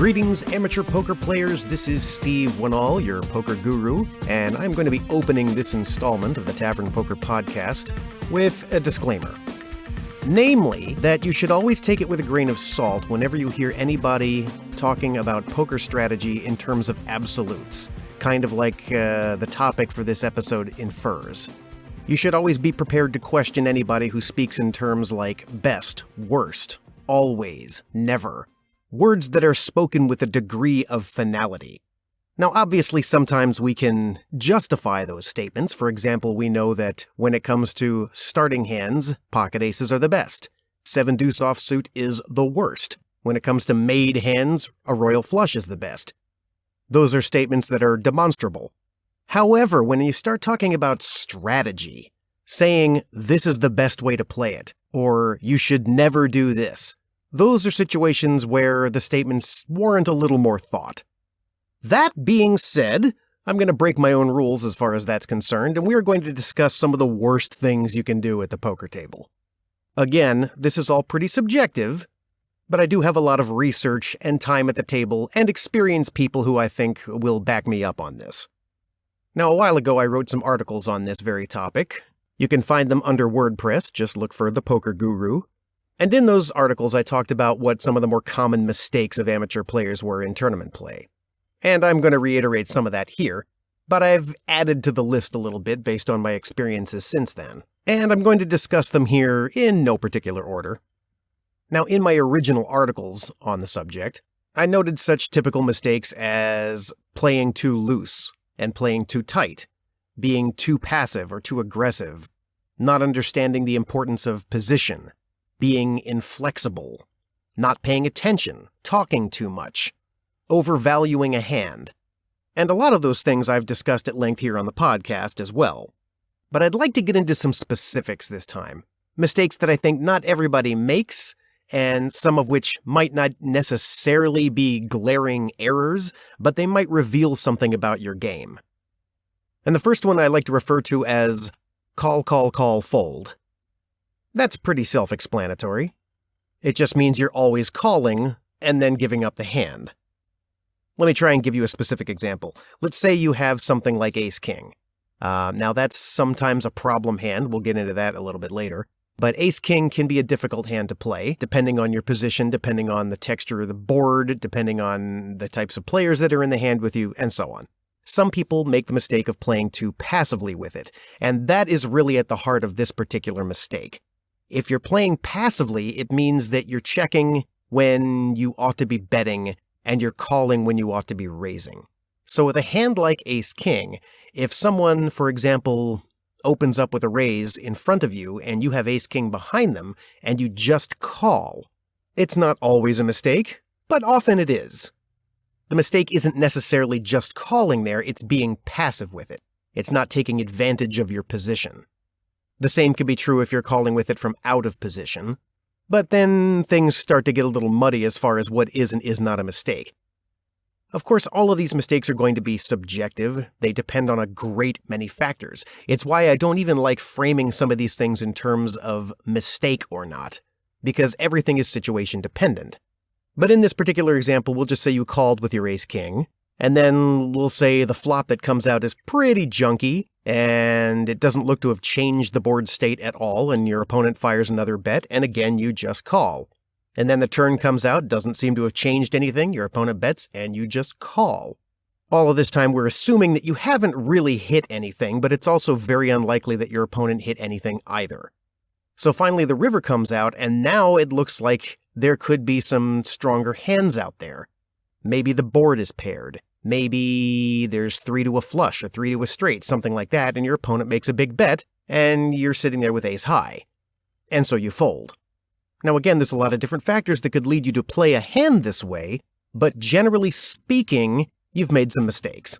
Greetings, amateur poker players. This is Steve Wannall, your poker guru, and I'm going to be opening this installment of the Tavern Poker Podcast with a disclaimer. Namely, that you should always take it with a grain of salt whenever you hear anybody talking about poker strategy in terms of absolutes, kind of like the topic for this episode infers. You should always be prepared to question anybody who speaks in terms like best, worst, always, never. Words that are spoken with a degree of finality. Now, obviously, sometimes we can justify those statements. For example, we know that when it comes to starting hands, pocket aces are the best. 7-deuce offsuit is the worst. When it comes to made hands, a royal flush is the best. Those are statements that are demonstrable. However, when you start talking about strategy, saying this is the best way to play it, or you should never do this, those are situations where the statements warrant a little more thought. That being said, I'm going to break my own rules as far as that's concerned, and we are going to discuss some of the worst things you can do at the poker table. Again, this is all pretty subjective, but I do have a lot of research and time at the table and experienced people who I think will back me up on this. Now, a while ago I wrote some articles on this very topic. You can find them under WordPress, just look for The Poker Guru. And in those articles, I talked about what some of the more common mistakes of amateur players were in tournament play. And I'm going to reiterate some of that here, but I've added to the list a little bit based on my experiences since then. And I'm going to discuss them here in no particular order. Now, in my original articles on the subject, I noted such typical mistakes as playing too loose and playing too tight, being too passive or too aggressive, not understanding the importance of position, being inflexible, not paying attention, talking too much, overvaluing a hand. And a lot of those things I've discussed at length here on the podcast as well. But I'd like to get into some specifics this time. Mistakes that I think not everybody makes, and some of which might not necessarily be glaring errors, but they might reveal something about your game. And the first one I like to refer to as call, fold. That's pretty self-explanatory. It just means you're always calling and then giving up the hand. Let me try and give you a specific example. Let's say you have something like ace-king. Now that's sometimes a problem hand, we'll get into that a little bit later, but ace-king can be a difficult hand to play, depending on your position, depending on the texture of the board, depending on the types of players that are in the hand with you, and so on. Some people make the mistake of playing too passively with it, and that is really at the heart of this particular mistake. If you're playing passively, it means that you're checking when you ought to be betting, and you're calling when you ought to be raising. So with a hand like ace-king, if someone, for example, opens up with a raise in front of you and you have ace-king behind them, and you just call, it's not always a mistake, but often it is. The mistake isn't necessarily just calling there, it's being passive with it. It's not taking advantage of your position. The same could be true if you're calling with it from out of position, but then things start to get a little muddy as far as what is and is not a mistake. Of course, all of these mistakes are going to be subjective. They depend on a great many factors. It's why I don't even like framing some of these things in terms of mistake or not, because everything is situation dependent. But in this particular example, we'll just say you called with your ace-king, and then we'll say the flop that comes out is pretty junky, and it doesn't look to have changed the board state at all, and your opponent fires another bet, and again you just call. And then the turn comes out, doesn't seem to have changed anything, your opponent bets, and you just call. All of this time we're assuming that you haven't really hit anything, but it's also very unlikely that your opponent hit anything either. So finally the river comes out, and now it looks like there could be some stronger hands out there. Maybe the board is paired. Maybe there's 3 to a flush or 3 to a straight, something like that, and your opponent makes a big bet, and you're sitting there with ace high. And so you fold. Now again, there's a lot of different factors that could lead you to play a hand this way, but generally speaking, you've made some mistakes.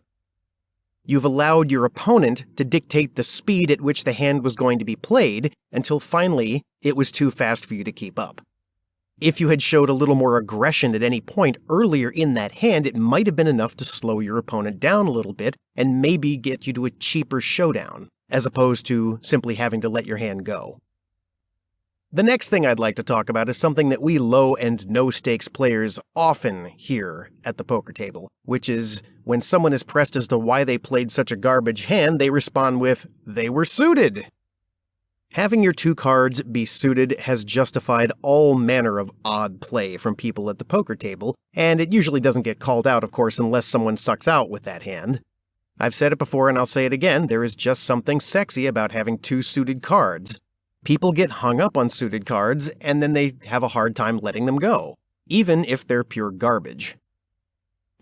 You've allowed your opponent to dictate the speed at which the hand was going to be played until finally it was too fast for you to keep up. If you had showed a little more aggression at any point earlier in that hand, it might have been enough to slow your opponent down a little bit and maybe get you to a cheaper showdown, as opposed to simply having to let your hand go. The next thing I'd like to talk about is something that we low and no stakes players often hear at the poker table, which is when someone is pressed as to why they played such a garbage hand, they respond with, "They were suited." Having your 2 cards be suited has justified all manner of odd play from people at the poker table, and it usually doesn't get called out, of course, unless someone sucks out with that hand. I've said it before and I'll say it again, there is just something sexy about having 2 suited cards. People get hung up on suited cards, and then they have a hard time letting them go, even if they're pure garbage.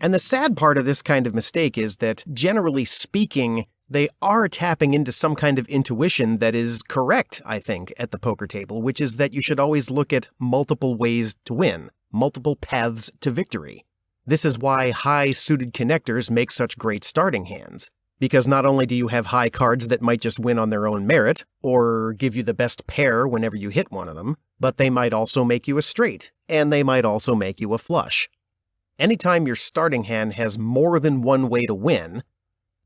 And the sad part of this kind of mistake is that, generally speaking, they are tapping into some kind of intuition that is correct, I think, at the poker table, which is that you should always look at multiple ways to win, multiple paths to victory. This is why high suited connectors make such great starting hands. Because not only do you have high cards that might just win on their own merit, or give you the best pair whenever you hit one of them, but they might also make you a straight, and they might also make you a flush. Anytime your starting hand has more than one way to win,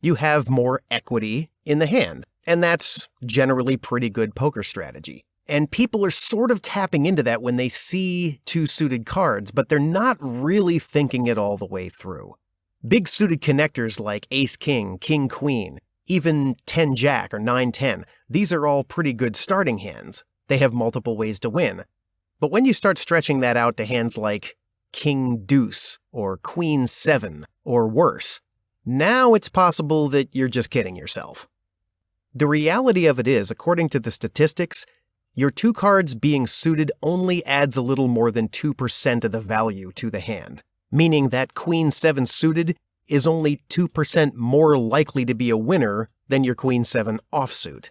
you have more equity in the hand, and that's generally pretty good poker strategy. And people are sort of tapping into that when they see 2 suited cards, but they're not really thinking it all the way through. Big suited connectors like Ace-King, King-Queen, even 10-Jack or 9-10, these are all pretty good starting hands. They have multiple ways to win. But when you start stretching that out to hands like King-Deuce or Queen-7 or worse, now it's possible that you're just kidding yourself. The reality of it is, according to the statistics, your 2 cards being suited only adds a little more than 2% of the value to the hand. Meaning that Queen-7 suited is only 2% more likely to be a winner than your Queen-7 offsuit.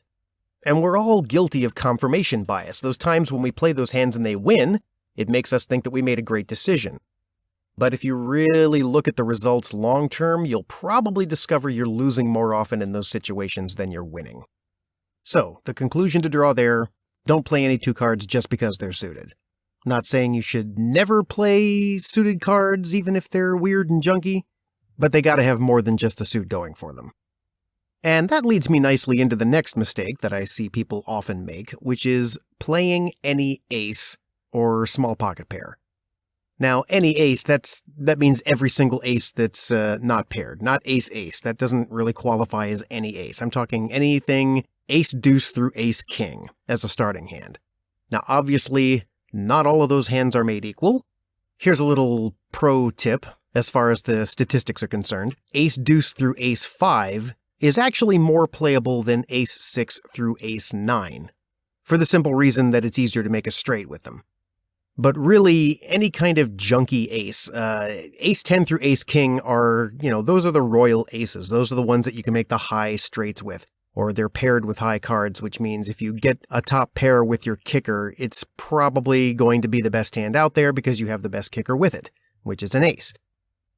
And we're all guilty of confirmation bias. Those times when we play those hands and they win, it makes us think that we made a great decision. But if you really look at the results long term, you'll probably discover you're losing more often in those situations than you're winning. So, the conclusion to draw there, don't play any 2 cards just because they're suited. Not saying you should never play suited cards, even if they're weird and junky, but they gotta have more than just the suit going for them. And that leads me nicely into the next mistake that I see people often make, which is playing any ace or small pocket pair. Now, any ace, that means every single ace that's not paired, not ace-ace. That doesn't really qualify as any ace. I'm talking anything ace-deuce through ace-king as a starting hand. Now, obviously, not all of those hands are made equal. Here's a little pro tip as far as the statistics are concerned. Ace-deuce through ace-5 is actually more playable than ace-6 through ace-9, for the simple reason that it's easier to make a straight with them. But really, any kind of junky ace, ace-10 through ace-king are, those are the royal aces. Those are the ones that you can make the high straights with. Or they're paired with high cards, which means if you get a top pair with your kicker, it's probably going to be the best hand out there because you have the best kicker with it, which is an ace.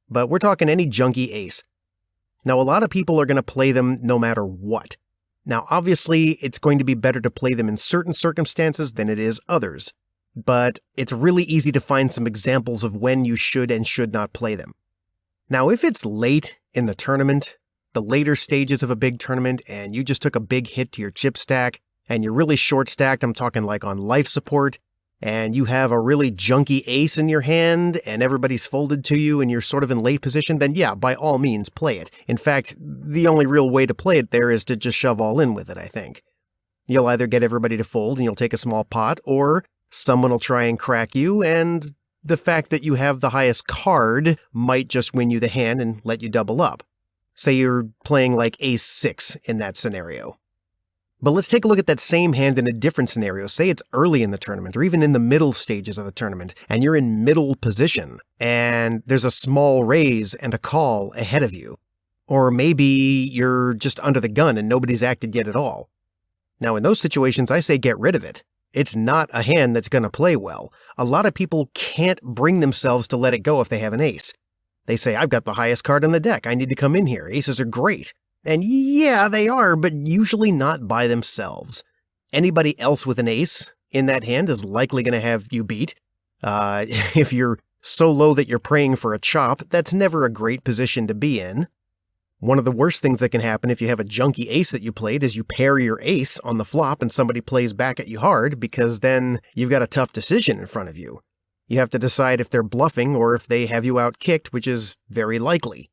But we're talking any junky ace. Now, a lot of people are going to play them no matter what. Now, obviously, it's going to be better to play them in certain circumstances than it is others. But it's really easy to find some examples of when you should and should not play them. Now, if it's late in the tournament, the later stages of a big tournament, and you just took a big hit to your chip stack, and you're really short-stacked, I'm talking like on life support, and you have a really junky ace in your hand, and everybody's folded to you, and you're sort of in late position, then yeah, by all means, play it. In fact, the only real way to play it there is to just shove all in with it, I think. You'll either get everybody to fold, and you'll take a small pot, or someone will try and crack you, and the fact that you have the highest card might just win you the hand and let you double up. Say you're playing like ace-6 in that scenario. But let's take a look at that same hand in a different scenario. Say it's early in the tournament, or even in the middle stages of the tournament, and you're in middle position, and there's a small raise and a call ahead of you. Or maybe you're just under the gun and nobody's acted yet at all. Now, in those situations, I say get rid of it. It's not a hand that's going to play well. A lot of people can't bring themselves to let it go if they have an ace. They say, I've got the highest card in the deck. I need to come in here. Aces are great. And yeah, they are, but usually not by themselves. Anybody else with an ace in that hand is likely going to have you beat. If you're so low that you're praying for a chop, that's never a great position to be in. One of the worst things that can happen if you have a junky ace that you played is you pair your ace on the flop and somebody plays back at you hard, because then you've got a tough decision in front of you. You have to decide if they're bluffing or if they have you outkicked, which is very likely.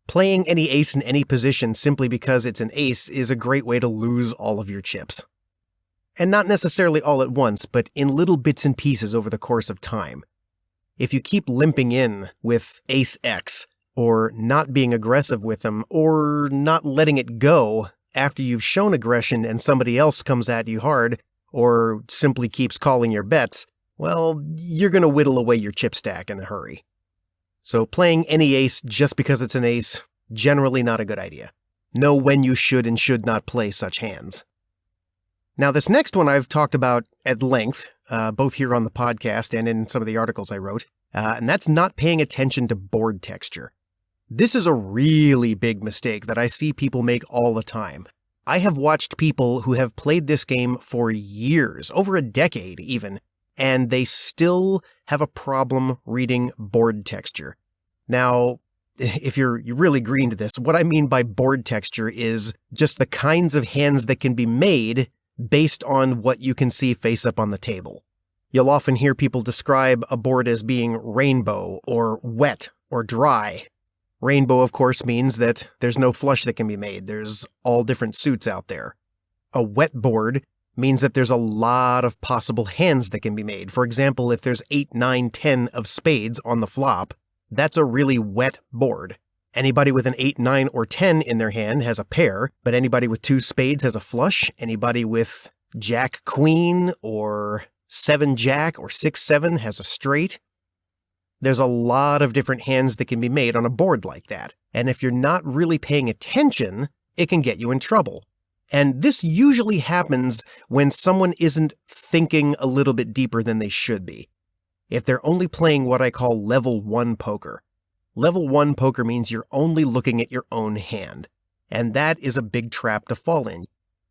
Playing any ace in any position simply because it's an ace is a great way to lose all of your chips. And not necessarily all at once, but in little bits and pieces over the course of time. If you keep limping in with ace X, or not being aggressive with them, or not letting it go after you've shown aggression and somebody else comes at you hard, or simply keeps calling your bets, well, you're going to whittle away your chip stack in a hurry. So playing any ace just because it's an ace, generally not a good idea. Know when you should and should not play such hands. Now, this next one I've talked about at length, both here on the podcast and in some of the articles I wrote, and that's not paying attention to board texture. This is a really big mistake that I see people make all the time. I have watched people who have played this game for years, over a decade even, and they still have a problem reading board texture. Now, if you're really green to this, what I mean by board texture is just the kinds of hands that can be made based on what you can see face up on the table. You'll often hear people describe a board as being rainbow, or wet, or dry. Rainbow, of course, means that there's no flush that can be made. There's all different suits out there. A wet board means that there's a lot of possible hands that can be made. For example, if there's 8, 9, 10 of spades on the flop, that's a really wet board. Anybody with an 8, 9, or 10 in their hand has a pair, but anybody with 2 spades has a flush. Anybody with Jack Queen or 7 Jack or 6 7 has a straight. There's a lot of different hands that can be made on a board like that, and if you're not really paying attention, it can get you in trouble. And this usually happens when someone isn't thinking a little bit deeper than they should be. If they're only playing what I call level 1 poker. Level 1 poker means you're only looking at your own hand, and that is a big trap to fall in.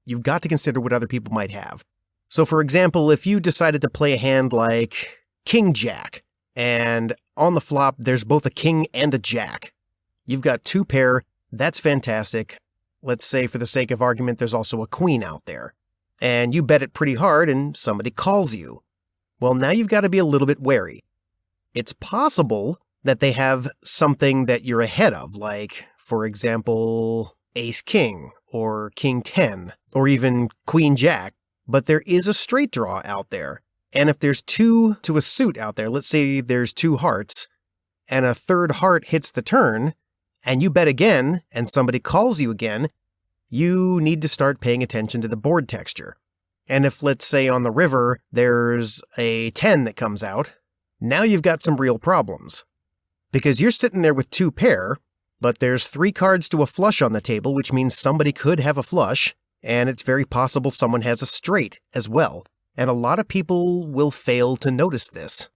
You've got to consider what other people might have. So for example, if you decided to play a hand like King Jack, and on the flop, there's both a king and a jack. You've got 2 pair, that's fantastic. Let's say, for the sake of argument, there's also a queen out there. And you bet it pretty hard and somebody calls you. Well, now you've got to be a little bit wary. It's possible that they have something that you're ahead of, like, for example, ace king, or king 10, or even queen jack. But there is a straight draw out there. And if there's 2 to a suit out there, let's say there's 2 hearts, and a third heart hits the turn, and you bet again, and somebody calls you again, you need to start paying attention to the board texture. And if, let's say, on the river, there's a 10 that comes out, now you've got some real problems. Because you're sitting there with 2 pair, but there's 3 cards to a flush on the table, which means somebody could have a flush, and it's very possible someone has a straight as well. And a lot of people will fail to notice this.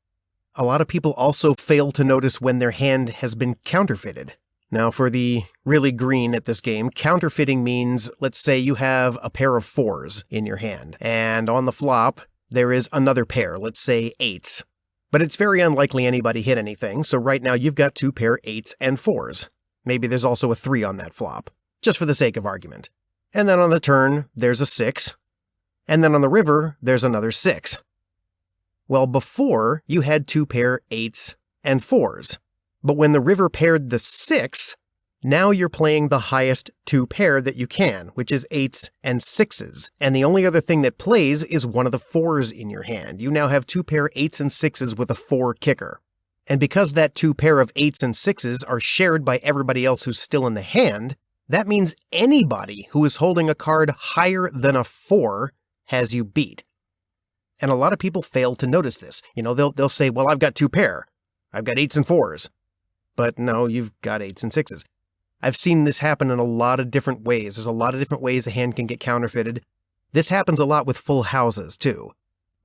A lot of people also fail to notice when their hand has been counterfeited. Now, for the really green at this game, counterfeiting means, let's say you have a pair of 4s in your hand, and on the flop, there is another pair, let's say 8s. But it's very unlikely anybody hit anything, so right now you've got 2 pair 8s and 4s. Maybe there's also a 3 on that flop, just for the sake of argument. And then on the turn, there's a 6. And then on the river, there's another 6. Well, before, you had 2 pair 8s and 4s. But when the river paired the 6, now you're playing the highest 2 pair that you can, which is 8s and 6s. And the only other thing that plays is one of the 4s in your hand. You now have 2 pair 8s and 6s with a 4 kicker. And because that 2 pair of 8s and 6s are shared by everybody else who's still in the hand, that means anybody who is holding a card higher than a 4 has you beat. And a lot of people fail to notice this. You know, they'll say, well, I've got 2 pair. I've got 8s and 4s. But no, you've got 8s and 6s. I've seen this happen in a lot of different ways. There's a lot of different ways a hand can get counterfeited. This happens a lot with full houses, too.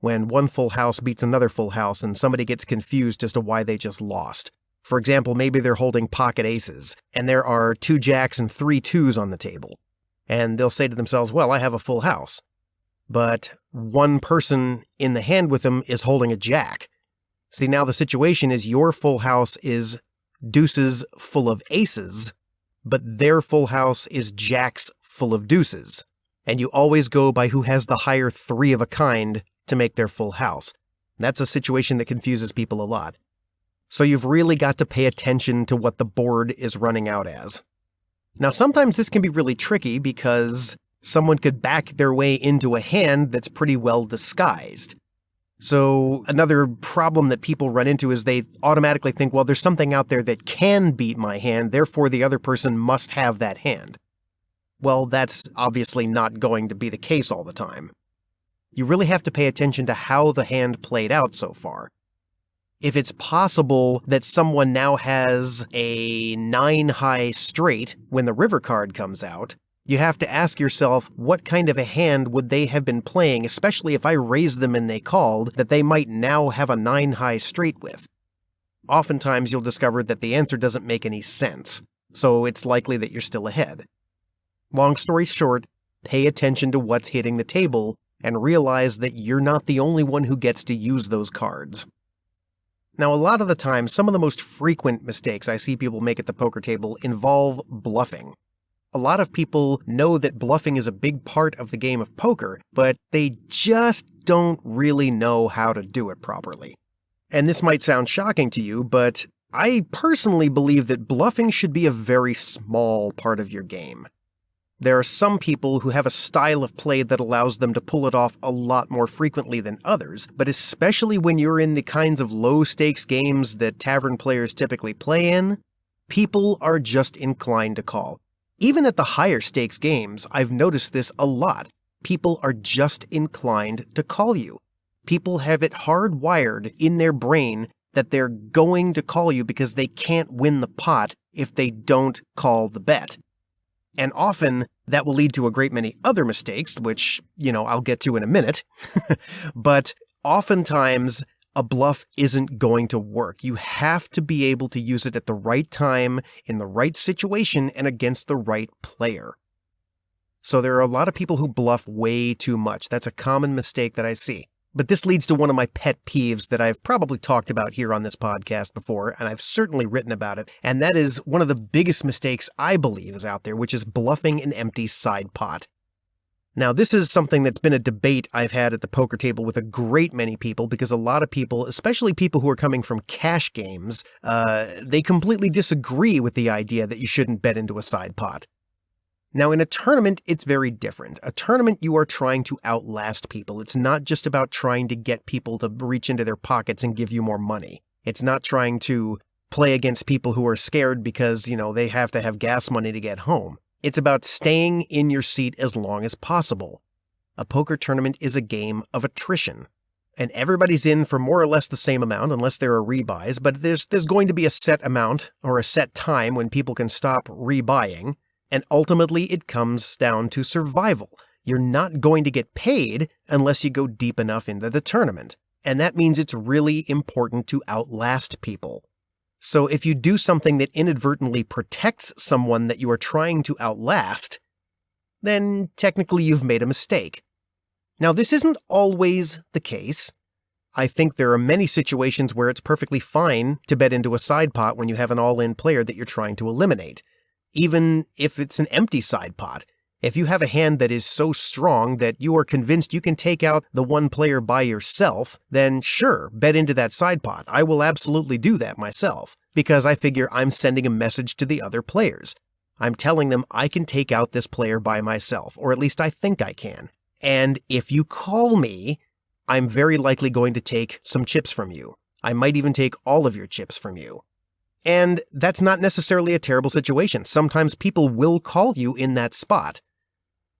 When one full house beats another full house and somebody gets confused as to why they just lost. For example, maybe they're holding pocket aces, and there are 2 jacks and 3 2s on the table. And they'll say to themselves, well, I have a full house. But one person in the hand with them is holding a jack. See, now the situation is your full house is deuces full of aces, but their full house is jacks full of deuces, and you always go by who has the higher 3 of a kind to make their full house. That's a situation that confuses people a lot. So you've really got to pay attention to what the board is running out as. Now, sometimes this can be really tricky because someone could back their way into a hand that's pretty well disguised. So another problem that people run into is they automatically think, well, there's something out there that can beat my hand, therefore the other person must have that hand. Well, that's obviously not going to be the case all the time. You really have to pay attention to how the hand played out so far. If it's possible that someone now has a 9 high straight when the river card comes out, you have to ask yourself what kind of a hand would they have been playing, especially if I raised them and they called, that they might now have a 9 high straight with. Oftentimes you'll discover that the answer doesn't make any sense, so it's likely that you're still ahead. Long story short, pay attention to what's hitting the table and realize that you're not the only one who gets to use those cards. Now, a lot of the time, some of the most frequent mistakes I see people make at the poker table involve bluffing. A lot of people know that bluffing is a big part of the game of poker, but they just don't really know how to do it properly. And this might sound shocking to you, but I personally believe that bluffing should be a very small part of your game. There are some people who have a style of play that allows them to pull it off a lot more frequently than others, but especially when you're in the kinds of low-stakes games that tavern players typically play in, people are just inclined to call. Even at the higher stakes games, I've noticed this a lot. People are just inclined to call you. People have it hardwired in their brain that they're going to call you because they can't win the pot if they don't call the bet. And often, that will lead to a great many other mistakes, which, I'll get to in a minute. But oftentimes, a bluff isn't going to work. You have to be able to use it at the right time, in the right situation, and against the right player. So there are a lot of people who bluff way too much. That's a common mistake that I see. But this leads to one of my pet peeves that I've probably talked about here on this podcast before, and I've certainly written about it, and that is one of the biggest mistakes I believe is out there, which is bluffing an empty side pot. Now, this is something that's been a debate I've had at the poker table with a great many people, because a lot of people, especially people who are coming from cash games, they completely disagree with the idea that you shouldn't bet into a side pot. Now, in a tournament, it's very different. A tournament, you are trying to outlast people. It's not just about trying to get people to reach into their pockets and give you more money. It's not trying to play against people who are scared because, they have to have gas money to get home. It's about staying in your seat as long as possible. A poker tournament is a game of attrition. And everybody's in for more or less the same amount, unless there are rebuys, but there's going to be a set amount or a set time when people can stop rebuying. And ultimately, it comes down to survival. You're not going to get paid unless you go deep enough into the tournament. And that means it's really important to outlast people. So if you do something that inadvertently protects someone that you are trying to outlast, then technically you've made a mistake. Now, this isn't always the case. I think there are many situations where it's perfectly fine to bet into a side pot when you have an all-in player that you're trying to eliminate. Even if it's an empty side pot. If you have a hand that is so strong that you are convinced you can take out the one player by yourself, then sure, bet into that side pot. I will absolutely do that myself, because I figure I'm sending a message to the other players. I'm telling them I can take out this player by myself, or at least I think I can. And if you call me, I'm very likely going to take some chips from you. I might even take all of your chips from you. And that's not necessarily a terrible situation. Sometimes people will call you in that spot.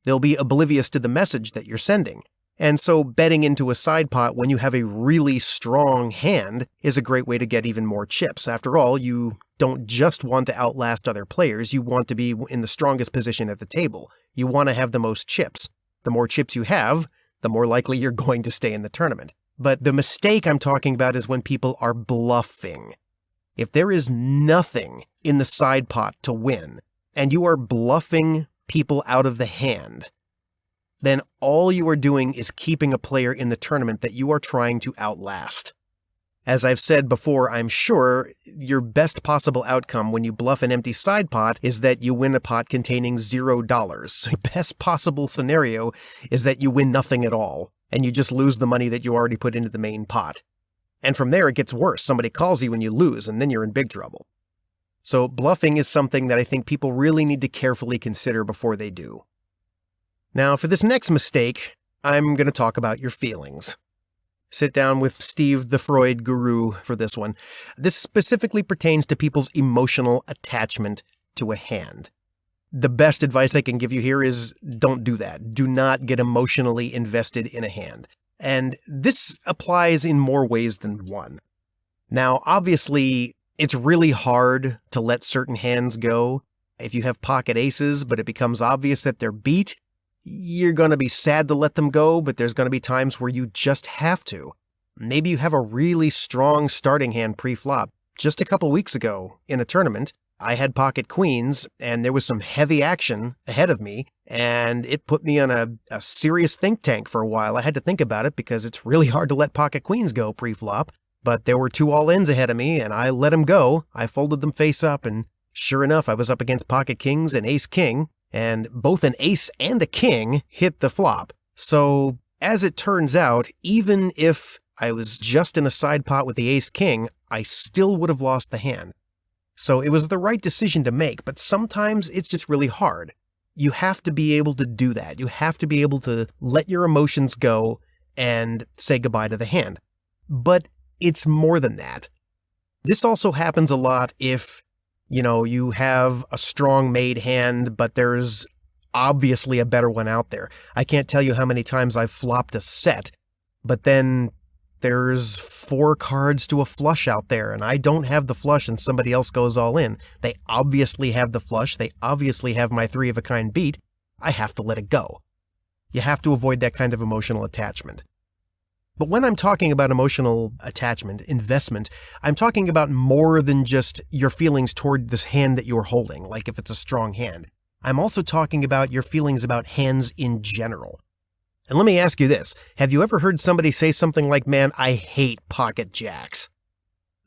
They'll be oblivious to the message that you're sending. And so betting into a side pot when you have a really strong hand is a great way to get even more chips. After all, you don't just want to outlast other players. You want to be in the strongest position at the table. You want to have the most chips. The more chips you have, the more likely you're going to stay in the tournament. But the mistake I'm talking about is when people are bluffing. If there is nothing in the side pot to win, and you are bluffing people out of the hand, then all you are doing is keeping a player in the tournament that you are trying to outlast. As I've said before, I'm sure your best possible outcome when you bluff an empty side pot is that you win a pot containing $0. The best possible scenario is that you win nothing at all, and you just lose the money that you already put into the main pot. And from there it gets worse. Somebody calls you when you lose, and then you're in big trouble. So bluffing is something that I think people really need to carefully consider before they do. Now, for this next mistake, I'm going to talk about your feelings. Sit down with Steve, the Freud guru, for this one. This specifically pertains to people's emotional attachment to a hand. The best advice I can give you here is don't do that. Do not get emotionally invested in a hand. And this applies in more ways than one. Now, obviously, it's really hard to let certain hands go. If you have pocket aces, but it becomes obvious that they're beat, you're going to be sad to let them go, but there's going to be times where you just have to. Maybe you have a really strong starting hand pre-flop. Just a couple weeks ago, in a tournament, I had pocket queens, and there was some heavy action ahead of me, and it put me on a serious think tank for a while. I had to think about it because it's really hard to let pocket queens go pre-flop, but there were 2 all-ins ahead of me, and I let them go. I folded them face up, and sure enough, I was up against pocket kings and ace-king, and both an ace and a king hit the flop. So, as it turns out, even if I was just in a side pot with the ace-king, I still would have lost the hand. So it was the right decision to make, but sometimes it's just really hard. You have to be able to do that. You have to be able to let your emotions go and say goodbye to the hand. But it's more than that. This also happens a lot if you have a strong made hand, but there's obviously a better one out there. I can't tell you how many times I've flopped a set, but then there's 4 cards to a flush out there, and I don't have the flush and somebody else goes all in. They obviously have the flush. They obviously have my 3-of-a-kind beat. I have to let it go. You have to avoid that kind of emotional attachment. But when I'm talking about emotional attachment, investment, I'm talking about more than just your feelings toward this hand that you're holding, like if it's a strong hand. I'm also talking about your feelings about hands in general. And let me ask you this. Have you ever heard somebody say something like, man, I hate pocket jacks?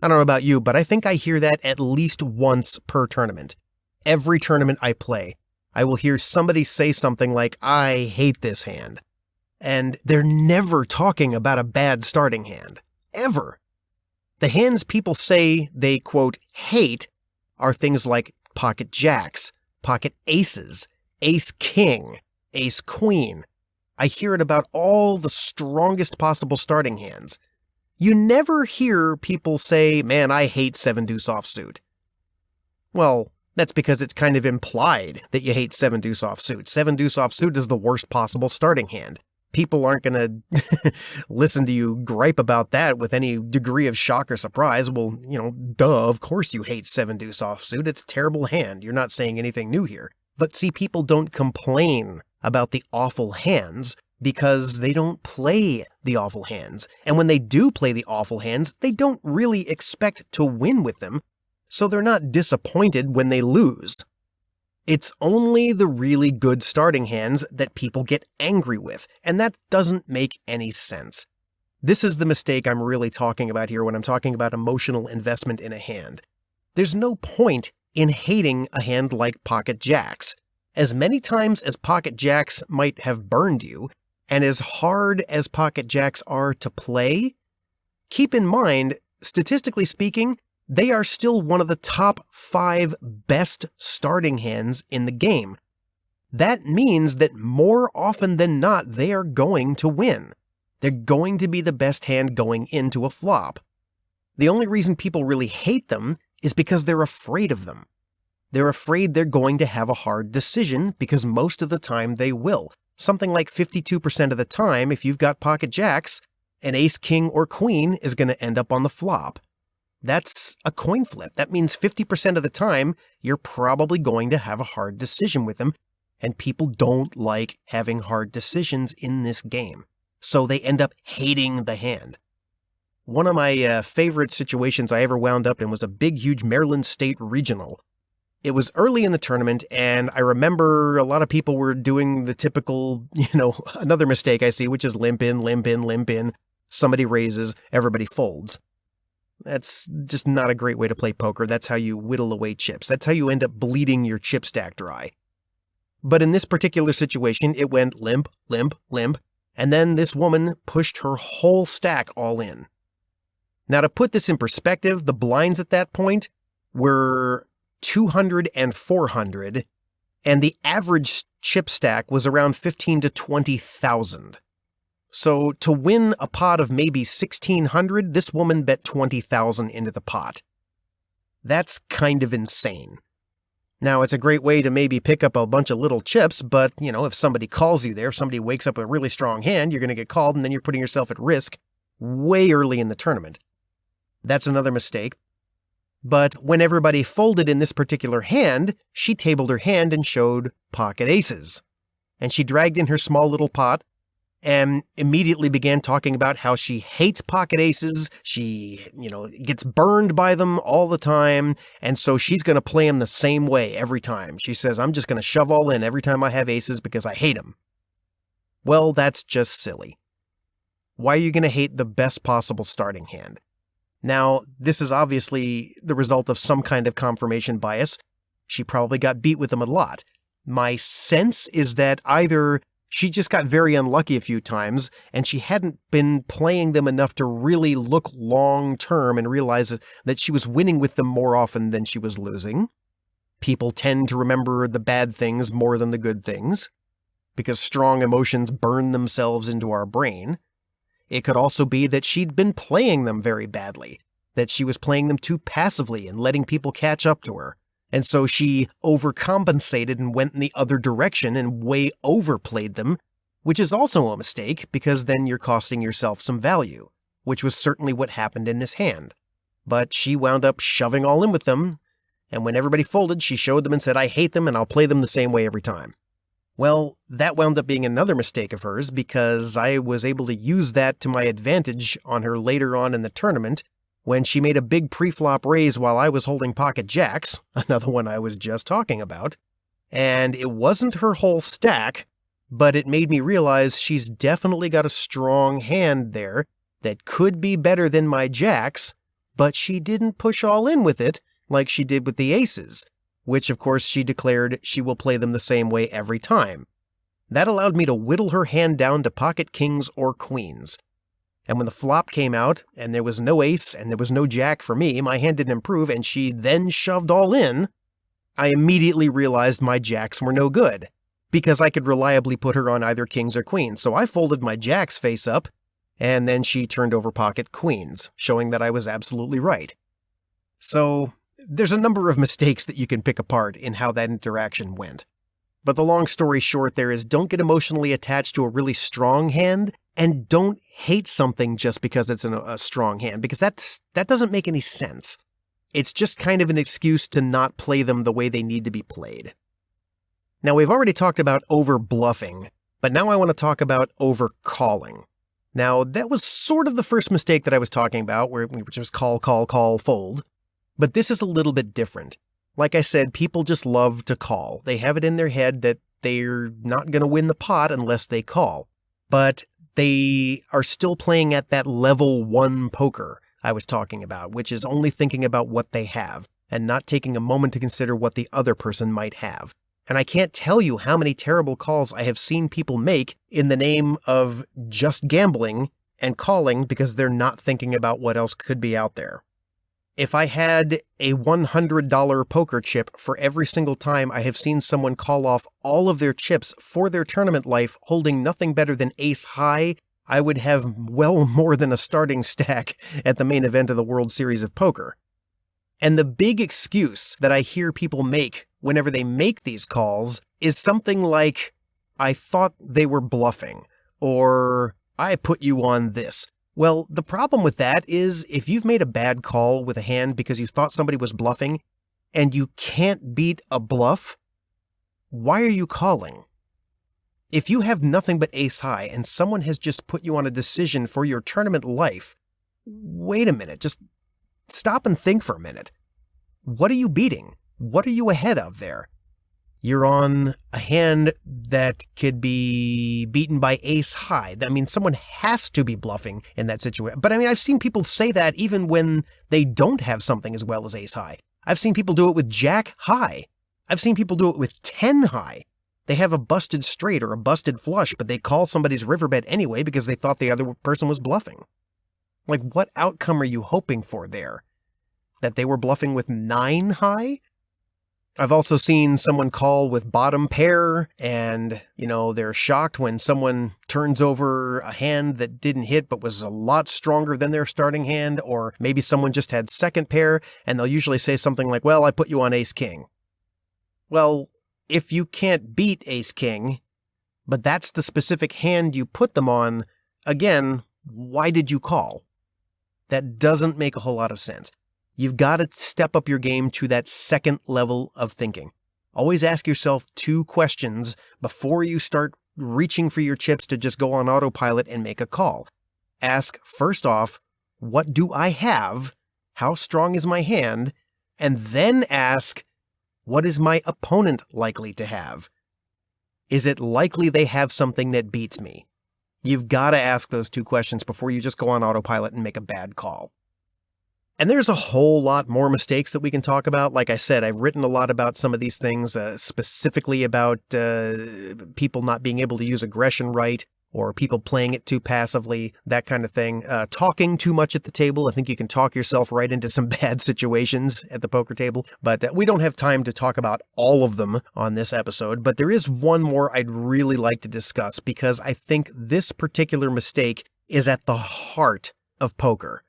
I don't know about you, but I think I hear that at least once per tournament. Every tournament I play, I will hear somebody say something like, I hate this hand. And they're never talking about a bad starting hand. Ever. The hands people say they, quote, hate are things like pocket jacks, pocket aces, ace-king, ace-queen. I hear it about all the strongest possible starting hands. You never hear people say, man, I hate 7-deuce offsuit. Well, that's because it's kind of implied that you hate 7-deuce offsuit. 7-deuce offsuit is the worst possible starting hand. People aren't going to listen to you gripe about that with any degree of shock or surprise. Well, duh, of course you hate 7-deuce offsuit. It's a terrible hand. You're not saying anything new here. But see, people don't complain about the awful hands because they don't play the awful hands. And when they do play the awful hands, they don't really expect to win with them, so they're not disappointed when they lose. It's only the really good starting hands that people get angry with, and that doesn't make any sense. This is the mistake I'm really talking about here when I'm talking about emotional investment in a hand. There's no point in hating a hand like pocket jacks. As many times as pocket jacks might have burned you, and as hard as pocket jacks are to play, keep in mind, statistically speaking, they are still one of the top 5 best starting hands in the game. That means that more often than not, they are going to win. They're going to be the best hand going into a flop. The only reason people really hate them is because they're afraid of them. They're afraid they're going to have a hard decision because most of the time they will. Something like 52% of the time, if you've got pocket jacks, an ace, king, or queen is going to end up on the flop. That's a coin flip. That means 50% of the time, you're probably going to have a hard decision with them, and people don't like having hard decisions in this game. So they end up hating the hand. One of my favorite situations I ever wound up in was a big, huge Maryland State Regional. It was early in the tournament, and I remember a lot of people were doing the typical, another mistake I see, which is limp in, limp in, limp in. Somebody raises, everybody folds. That's just not a great way to play poker. That's how you whittle away chips. That's how you end up bleeding your chip stack dry. But in this particular situation, it went limp, limp, limp, and then this woman pushed her whole stack all in. Now, to put this in perspective, the blinds at that point were 200 and 400, and the average chip stack was around 15 to 20,000. So to win a pot of maybe 1,600, this woman bet 20,000 into the pot. That's kind of insane. Now, it's a great way to maybe pick up a bunch of little chips, but, if somebody calls you there, if somebody wakes up with a really strong hand, you're going to get called, and then you're putting yourself at risk way early in the tournament. That's another mistake. But when everybody folded in this particular hand, she tabled her hand and showed pocket aces. And she dragged in her small little pot and immediately began talking about how she hates pocket aces. She, gets burned by them all the time. And so she's going to play them the same way every time. She says, I'm just going to shove all in every time I have aces because I hate them. Well, that's just silly. Why are you going to hate the best possible starting hand? Now, this is obviously the result of some kind of confirmation bias. She probably got beat with them a lot. My sense is that either she just got very unlucky a few times, and she hadn't been playing them enough to really look long-term and realize that she was winning with them more often than she was losing. People tend to remember the bad things more than the good things, because strong emotions burn themselves into our brain. It could also be that she'd been playing them very badly, that she was playing them too passively and letting people catch up to her. And so she overcompensated and went in the other direction and way overplayed them, which is also a mistake because then you're costing yourself some value, which was certainly what happened in this hand. But she wound up shoving all in with them, and when everybody folded, she showed them and said, I hate them and I'll play them the same way every time. Well, that wound up being another mistake of hers because I was able to use that to my advantage on her later on in the tournament when she made a big pre-flop raise while I was holding pocket jacks, another one I was just talking about. And it wasn't her whole stack, but it made me realize she's definitely got a strong hand there that could be better than my jacks, but she didn't push all in with it like she did with the aces, which of course she declared she will play them the same way every time. That allowed me to whittle her hand down to pocket kings or queens. And when the flop came out, and there was no ace, and there was no jack for me, my hand didn't improve, and she then shoved all in, I immediately realized my jacks were no good, because I could reliably put her on either kings or queens. So I folded my jacks face up, and then she turned over pocket queens, showing that I was absolutely right. So there's a number of mistakes that you can pick apart in how that interaction went. But the long story short there is don't get emotionally attached to a really strong hand, and don't hate something just because it's a strong hand, because that doesn't make any sense. It's just kind of an excuse to not play them the way they need to be played. Now, we've already talked about over-bluffing, but now I want to talk about over-calling. Now, that was sort of the first mistake that I was talking about, which was call, fold. But this is a little bit different. Like I said, people just love to call. They have it in their head that they're not going to win the pot unless they call. But they are still playing at that level 1 poker I was talking about, which is only thinking about what they have and not taking a moment to consider what the other person might have. And I can't tell you how many terrible calls I have seen people make in the name of just gambling and calling because they're not thinking about what else could be out there. If I had a $100 poker chip for every single time I have seen someone call off all of their chips for their tournament life holding nothing better than ace high, I would have well more than a starting stack at the main event of the World Series of Poker. And the big excuse that I hear people make whenever they make these calls is something like, I thought they were bluffing, or I put you on this. Well, the problem with that is if you've made a bad call with a hand because you thought somebody was bluffing and you can't beat a bluff, why are you calling? If you have nothing but ace high and someone has just put you on a decision for your tournament life, wait a minute, just stop and think for a minute. What are you beating? What are you ahead of there? You're on a hand that could be beaten by ace high. I mean, someone has to be bluffing in that situation. But I mean, I've seen people say that even when they don't have something as well as ace high. I've seen people do it with jack high. I've seen people do it with 10 high. They have a busted straight or a busted flush, but they call somebody's riverbed anyway because they thought the other person was bluffing. Like, what outcome are you hoping for there? That they were bluffing with 9 high? I've also seen someone call with bottom pair, and, they're shocked when someone turns over a hand that didn't hit but was a lot stronger than their starting hand, or maybe someone just had second pair, and they'll usually say something like, well, I put you on ace-king. Well, if you can't beat ace-king, but that's the specific hand you put them on, again, why did you call? That doesn't make a whole lot of sense. You've got to step up your game to that second level of thinking. Always ask yourself 2 questions before you start reaching for your chips to just go on autopilot and make a call. Ask, first off, what do I have? How strong is my hand? And then ask, what is my opponent likely to have? Is it likely they have something that beats me? You've got to ask those 2 questions before you just go on autopilot and make a bad call. And there's a whole lot more mistakes that we can talk about. Like I said, I've written a lot about some of these things, specifically about people not being able to use aggression right, or people playing it too passively, that kind of thing. Talking too much at the table. I think you can talk yourself right into some bad situations at the poker table. But we don't have time to talk about all of them on this episode. But there is one more I'd really like to discuss, because I think this particular mistake is at the heart of poker.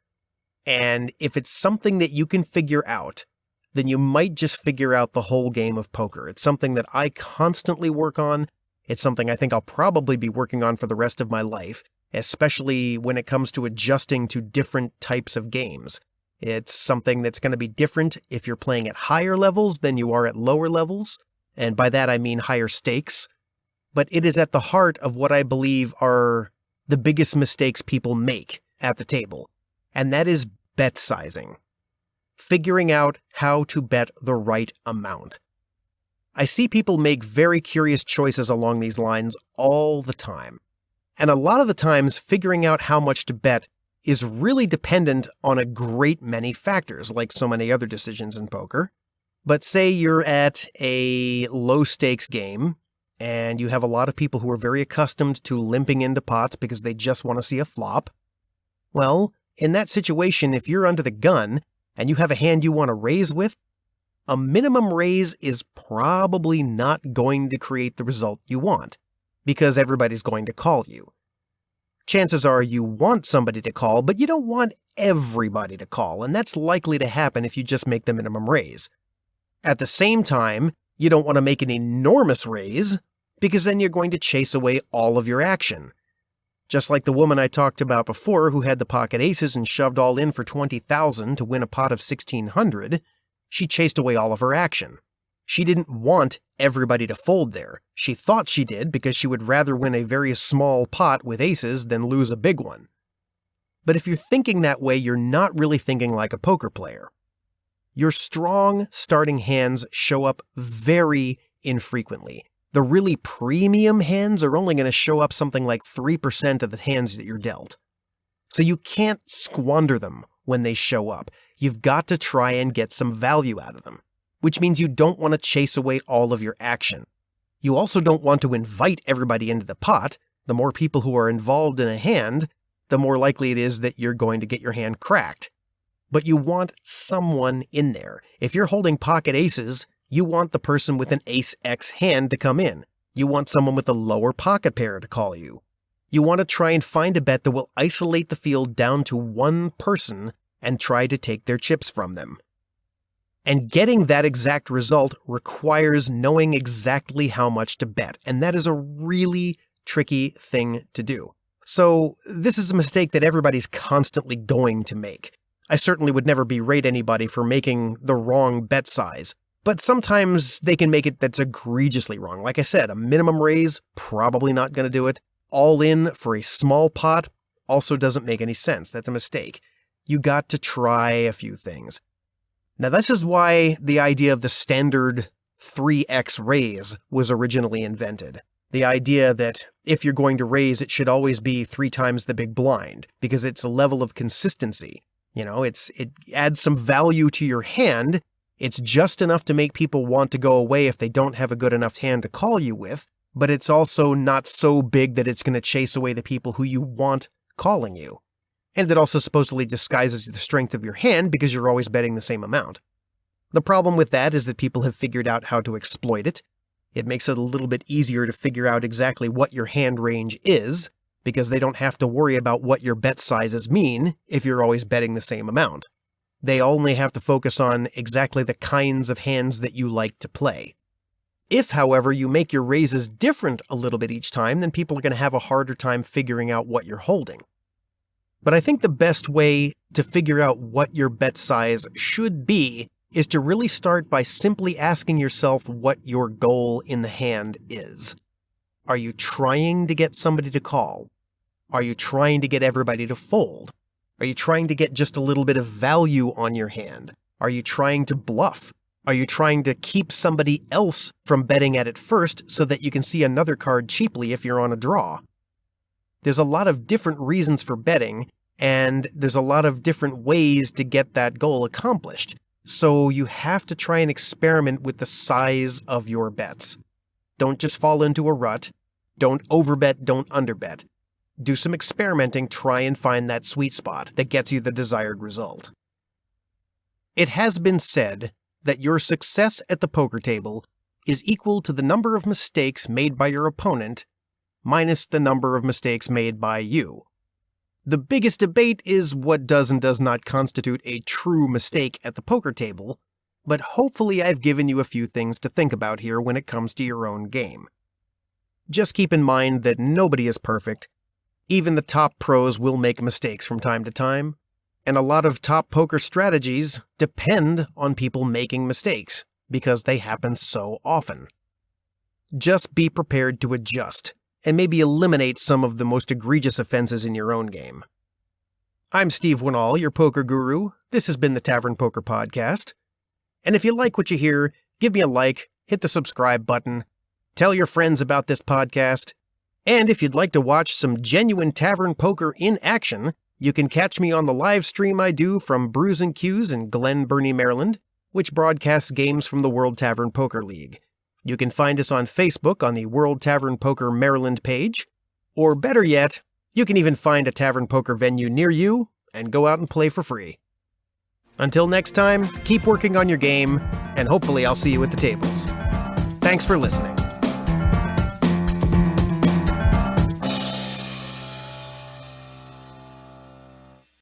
And if it's something that you can figure out, then you might just figure out the whole game of poker. It's something that I constantly work on. It's something I think I'll probably be working on for the rest of my life, especially when it comes to adjusting to different types of games. It's something that's going to be different if you're playing at higher levels than you are at lower levels. And by that I mean higher stakes. But it is at the heart of what I believe are the biggest mistakes people make at the table. And that is bet sizing. Figuring out how to bet the right amount. I see people make very curious choices along these lines all the time. And a lot of the times, figuring out how much to bet is really dependent on a great many factors, like so many other decisions in poker. But say you're at a low-stakes game, and you have a lot of people who are very accustomed to limping into pots because they just want to see a flop. Well, in that situation, if you're under the gun and you have a hand you want to raise with, a minimum raise is probably not going to create the result you want, because everybody's going to call you. Chances are you want somebody to call, but you don't want everybody to call, and that's likely to happen if you just make the minimum raise. At the same time, you don't want to make an enormous raise, because then you're going to chase away all of your action. Just like the woman I talked about before who had the pocket aces and shoved all in for $20,000 to win a pot of $1,600, she chased away all of her action. She didn't want everybody to fold there. She thought she did because she would rather win a very small pot with aces than lose a big one. But if you're thinking that way, you're not really thinking like a poker player. Your strong starting hands show up very infrequently. The really premium hands are only going to show up something like 3% of the hands that you're dealt. So you can't squander them when they show up. You've got to try and get some value out of them, which means you don't want to chase away all of your action. You also don't want to invite everybody into the pot. The more people who are involved in a hand, the more likely it is that you're going to get your hand cracked. But you want someone in there. If you're holding pocket aces, you want the person with an ace-X hand to come in. You want someone with a lower pocket pair to call you. You want to try and find a bet that will isolate the field down to one person and try to take their chips from them. And getting that exact result requires knowing exactly how much to bet, and that is a really tricky thing to do. So this is a mistake that everybody's constantly going to make. I certainly would never berate anybody for making the wrong bet size. But sometimes they can make it that's egregiously wrong. Like I said, a minimum raise, probably not going to do it. All in for a small pot also doesn't make any sense. That's a mistake. You got to try a few things. Now this is why the idea of the standard 3x raise was originally invented. The idea that if you're going to raise, it should always be 3 times the big blind, because it's a level of consistency. It adds some value to your hand. It's just enough to make people want to go away if they don't have a good enough hand to call you with, but it's also not so big that it's going to chase away the people who you want calling you. And it also supposedly disguises the strength of your hand because you're always betting the same amount. The problem with that is that people have figured out how to exploit it. It makes it a little bit easier to figure out exactly what your hand range is, because they don't have to worry about what your bet sizes mean if you're always betting the same amount. They only have to focus on exactly the kinds of hands that you like to play. If, however, you make your raises different a little bit each time, then people are going to have a harder time figuring out what you're holding. But I think the best way to figure out what your bet size should be is to really start by simply asking yourself what your goal in the hand is. Are you trying to get somebody to call? Are you trying to get everybody to fold? Are you trying to get just a little bit of value on your hand? Are you trying to bluff? Are you trying to keep somebody else from betting at it first so that you can see another card cheaply if you're on a draw? There's a lot of different reasons for betting, and there's a lot of different ways to get that goal accomplished. So you have to try and experiment with the size of your bets. Don't just fall into a rut. Don't overbet, don't underbet. Do some experimenting, try and find that sweet spot that gets you the desired result. It has been said that your success at the poker table is equal to the number of mistakes made by your opponent minus the number of mistakes made by you. The biggest debate is what does and does not constitute a true mistake at the poker table, but hopefully I've given you a few things to think about here when it comes to your own game. Just keep in mind that nobody is perfect. Even the top pros will make mistakes from time to time, and a lot of top poker strategies depend on people making mistakes, because they happen so often. Just be prepared to adjust, and maybe eliminate some of the most egregious offenses in your own game. I'm Steve Wannall, your poker guru. This has been the Tavern Poker Podcast. And if you like what you hear, give me a like, hit the subscribe button, tell your friends about this podcast, and if you'd like to watch some genuine tavern poker in action, you can catch me on the live stream I do from Brews and Q's in Glen Burnie, Maryland, which broadcasts games from the World Tavern Poker League. You can find us on Facebook on the World Tavern Poker Maryland page, or better yet, you can even find a tavern poker venue near you and go out and play for free. Until next time, keep working on your game, and hopefully I'll see you at the tables. Thanks for listening.